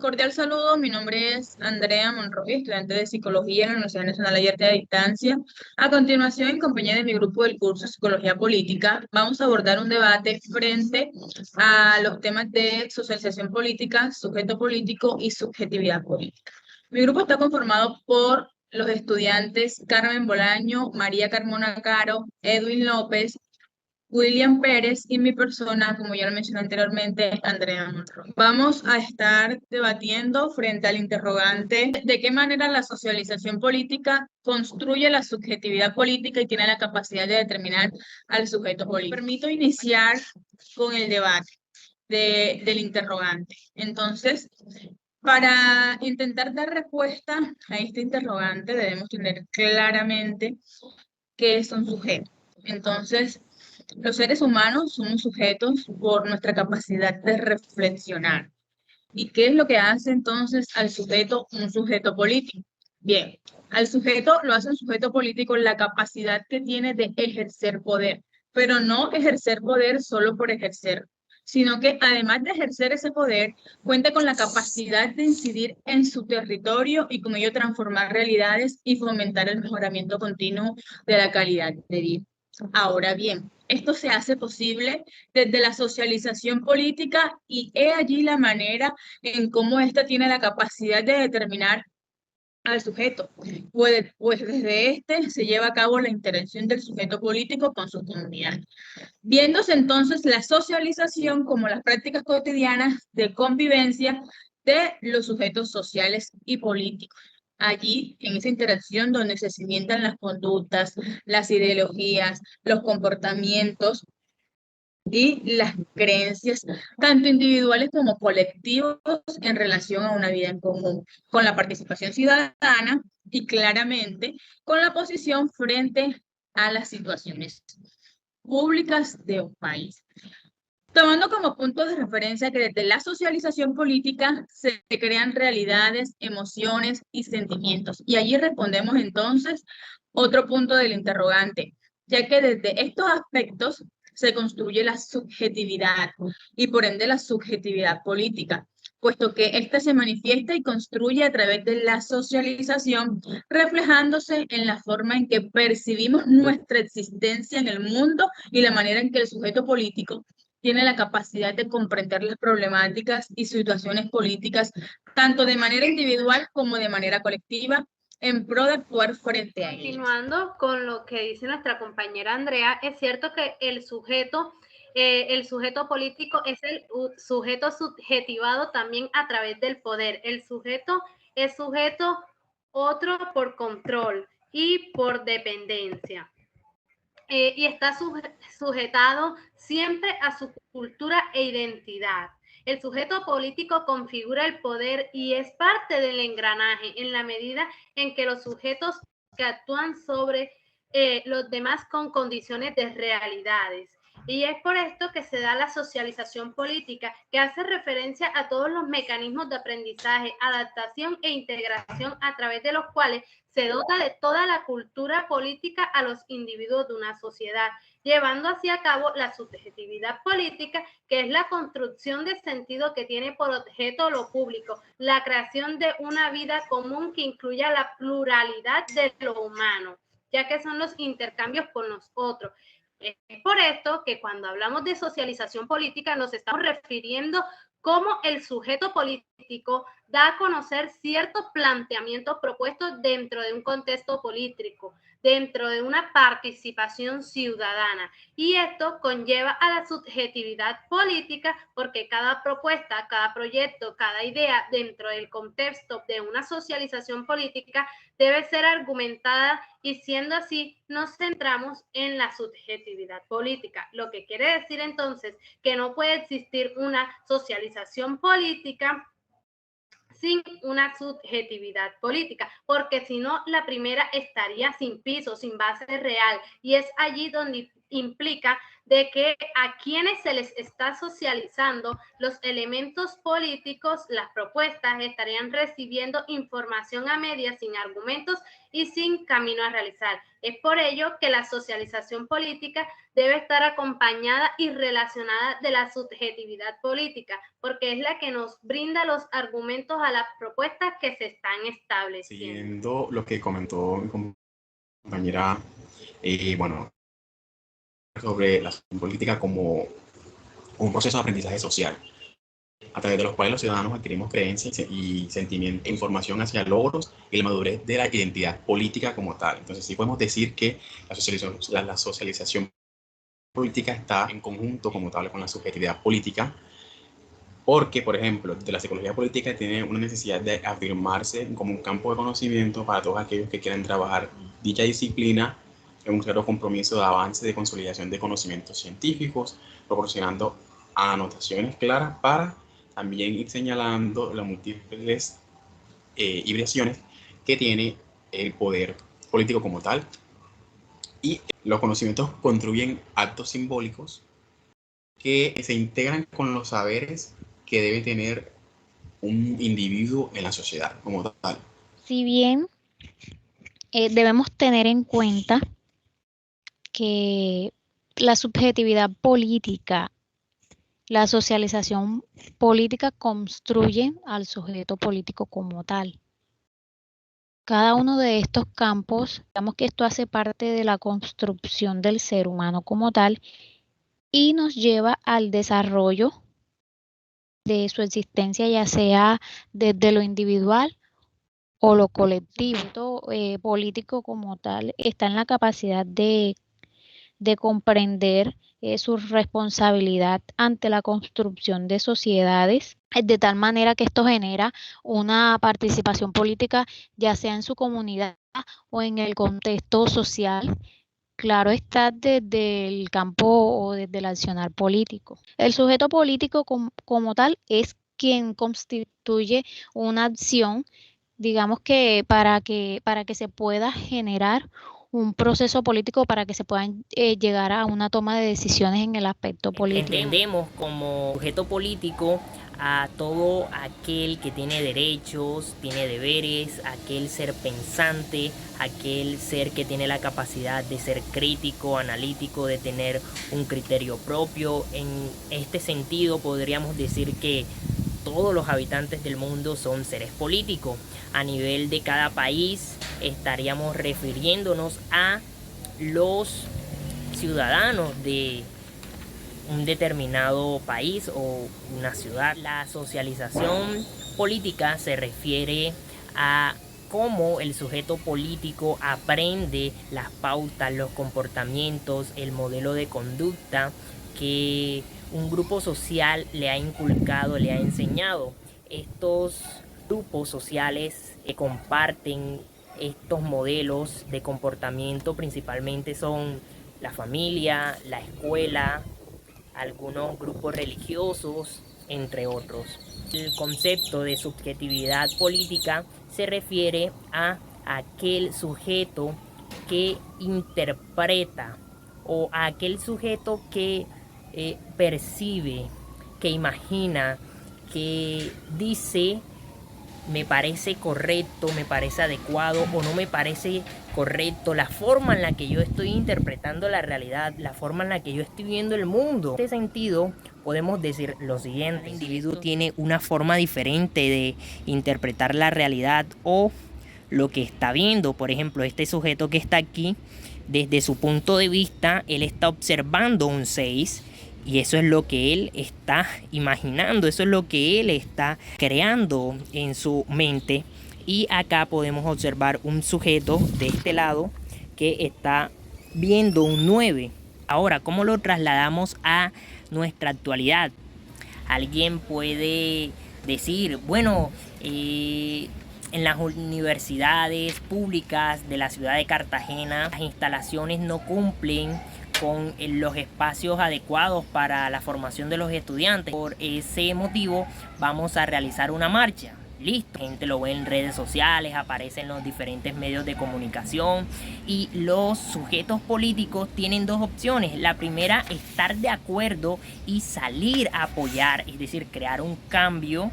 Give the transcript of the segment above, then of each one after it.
Cordial saludo, mi nombre es Andrea Monroy, estudiante de Psicología en la Universidad Nacional Abierta de Distancia. A continuación, en compañía de mi grupo del curso Psicología Política, vamos a abordar un debate frente a los temas de socialización política, sujeto político y subjetividad política. Mi grupo está conformado por los estudiantes Carmen Bolaño, María Carmona Caro, Edwin López, William Pérez y mi persona, como ya lo mencioné anteriormente, Andrea Monroy. Vamos a estar debatiendo frente al interrogante de qué manera la socialización política construye la subjetividad política y tiene la capacidad de determinar al sujeto político. Permito iniciar con el debate del interrogante. Entonces, para intentar dar respuesta a este interrogante, debemos tener claramente qué es un sujeto. Entonces, los seres humanos somos sujetos por nuestra capacidad de reflexionar. ¿Y qué es lo que hace entonces al sujeto un sujeto político? Bien, al sujeto lo hace un sujeto político la capacidad que tiene de ejercer poder, pero no ejercer poder solo por ejercer, sino que además de ejercer ese poder, cuenta con la capacidad de incidir en su territorio y con ello transformar realidades y fomentar el mejoramiento continuo de la calidad de vida. Ahora bien, esto se hace posible desde la socialización política y he allí la manera en cómo ésta tiene la capacidad de determinar al sujeto. Pues desde este se lleva a cabo la interacción del sujeto político con su comunidad. Viéndose entonces la socialización como las prácticas cotidianas de convivencia de los sujetos sociales y políticos. Allí, en esa interacción donde se cimentan las conductas, las ideologías, los comportamientos y las creencias, tanto individuales como colectivos, en relación a una vida en común, con la participación ciudadana y claramente con la posición frente a las situaciones públicas de un país. Tomando como punto de referencia que desde la socialización política se crean realidades, emociones y sentimientos. Y allí respondemos entonces otro punto del interrogante, ya que desde estos aspectos se construye la subjetividad y por ende la subjetividad política, puesto que ésta se manifiesta y construye a través de la socialización, reflejándose en la forma en que percibimos nuestra existencia en el mundo y la manera en que el sujeto político tiene la capacidad de comprender las problemáticas y situaciones políticas, tanto de manera individual como de manera colectiva, en pro de actuar frente a ellas. Continuando con lo que dice nuestra compañera Andrea, es cierto que el sujeto político es el sujeto subjetivado también a través del poder. El sujeto es sujeto otro por control y por dependencia. Y está sujetado siempre a su cultura e identidad. El sujeto político configura el poder y es parte del engranaje en la medida en que los sujetos que actúan sobre los demás con condiciones de realidades. Y es por esto que se da la socialización política, que hace referencia a todos los mecanismos de aprendizaje, adaptación e integración a través de los cuales se dota de toda la cultura política a los individuos de una sociedad, llevando así a cabo la subjetividad política, que es la construcción de sentido que tiene por objeto lo público, la creación de una vida común que incluya la pluralidad de lo humano, ya que son los intercambios con los otros. Es por esto que cuando hablamos de socialización política nos estamos refiriendo cómo el sujeto político da a conocer ciertos planteamientos propuestos dentro de un contexto político, dentro de una participación ciudadana. Y esto conlleva a la subjetividad política porque cada propuesta, cada proyecto, cada idea dentro del contexto de una socialización política debe ser argumentada y siendo así nos centramos en la subjetividad política, lo que quiere decir entonces que no puede existir una socialización política sin una subjetividad política, porque si no, la primera estaría sin piso, sin base real, y es allí donde implica de que a quienes se les está socializando los elementos políticos, las propuestas, estarían recibiendo información a medias, sin argumentos y sin camino a realizar. Es por ello que la socialización política debe estar acompañada y relacionada de la subjetividad política, porque es la que nos brinda los argumentos a las propuestas que se están estableciendo. Siguiendo lo que comentó mi compañera, bueno, sobre la política como un proceso de aprendizaje social, a través de los cuales los ciudadanos adquirimos creencias y sentimientos, información hacia logros y la madurez de la identidad política como tal. Entonces sí podemos decir que la socialización política está en conjunto como tal con la subjetividad política, porque, por ejemplo, de la psicología política tiene una necesidad de afirmarse como un campo de conocimiento para todos aquellos que quieran trabajar dicha disciplina en un claro compromiso de avance de consolidación de conocimientos científicos, proporcionando anotaciones claras para también ir señalando las múltiples hibridaciones que tiene el poder político como tal. Y los conocimientos construyen actos simbólicos que se integran con los saberes que debe tener un individuo en la sociedad como tal. Si bien debemos tener en cuenta que la subjetividad política, la socialización política construye al sujeto político como tal. Cada uno de estos campos, digamos que esto hace parte de la construcción del ser humano como tal y nos lleva al desarrollo de su existencia, ya sea desde lo individual o lo colectivo. Político como tal está en la capacidad de comprender su responsabilidad ante la construcción de sociedades, de tal manera que esto genera una participación política, ya sea en su comunidad o en el contexto social. Claro está, desde el campo o desde el accionar político. El sujeto político como tal es quien constituye una acción, digamos que para que se pueda generar un proceso político, para que se puedan llegar a una toma de decisiones en el aspecto político. Entendemos como sujeto político a todo aquel que tiene derechos, tiene deberes, aquel ser pensante, aquel ser que tiene la capacidad de ser crítico, analítico, de tener un criterio propio. En este sentido podríamos decir que todos los habitantes del mundo son seres políticos. A nivel de cada país estaríamos refiriéndonos a los ciudadanos de un determinado país o una ciudad. La socialización política se refiere a cómo el sujeto político aprende las pautas, los comportamientos, el modelo de conducta que un grupo social le ha inculcado, le ha enseñado. Estos grupos sociales que comparten estos modelos de comportamiento principalmente son la familia, la escuela, algunos grupos religiosos, entre otros. El concepto de subjetividad política se refiere a aquel sujeto que interpreta o a aquel sujeto que percibe, que imagina, que dice me parece correcto, me parece adecuado o no me parece correcto, la forma en la que yo estoy interpretando la realidad, la forma en la que yo estoy viendo el mundo. En este sentido, podemos decir lo siguiente: el individuo tiene una forma diferente de interpretar la realidad o lo que está viendo. Por ejemplo, este sujeto que está aquí, desde su punto de vista, él está observando un 6 y eso es lo que él está imaginando, eso es lo que él está creando en su mente. Y acá podemos observar un sujeto de este lado que está viendo un 9. Ahora, ¿cómo lo trasladamos a nuestra actualidad? Alguien puede decir, bueno, en las universidades públicas de la ciudad de Cartagena, las instalaciones no cumplen con los espacios adecuados para la formación de los estudiantes. Por ese motivo vamos a realizar una marcha. listo, la gente lo ve en redes sociales, aparece en los diferentes medios de comunicación, y los sujetos políticos tienen dos opciones. La primera, estar de acuerdo y salir a apoyar, es decir, crear un cambio.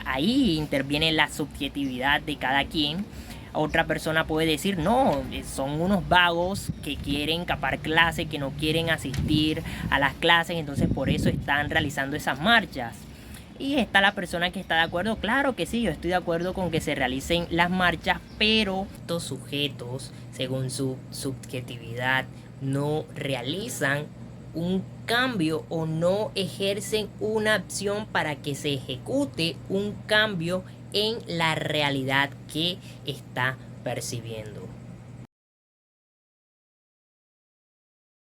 Ahí interviene la subjetividad de cada quien. Otra persona puede decir, no, son unos vagos que quieren capar clase, que no quieren asistir a las clases, entonces por eso están realizando esas marchas. Y está la persona que está de acuerdo, claro que sí, yo estoy de acuerdo con que se realicen las marchas, pero estos sujetos, según su subjetividad, no realizan un cambio o no ejercen una acción para que se ejecute un cambio en la realidad que está percibiendo.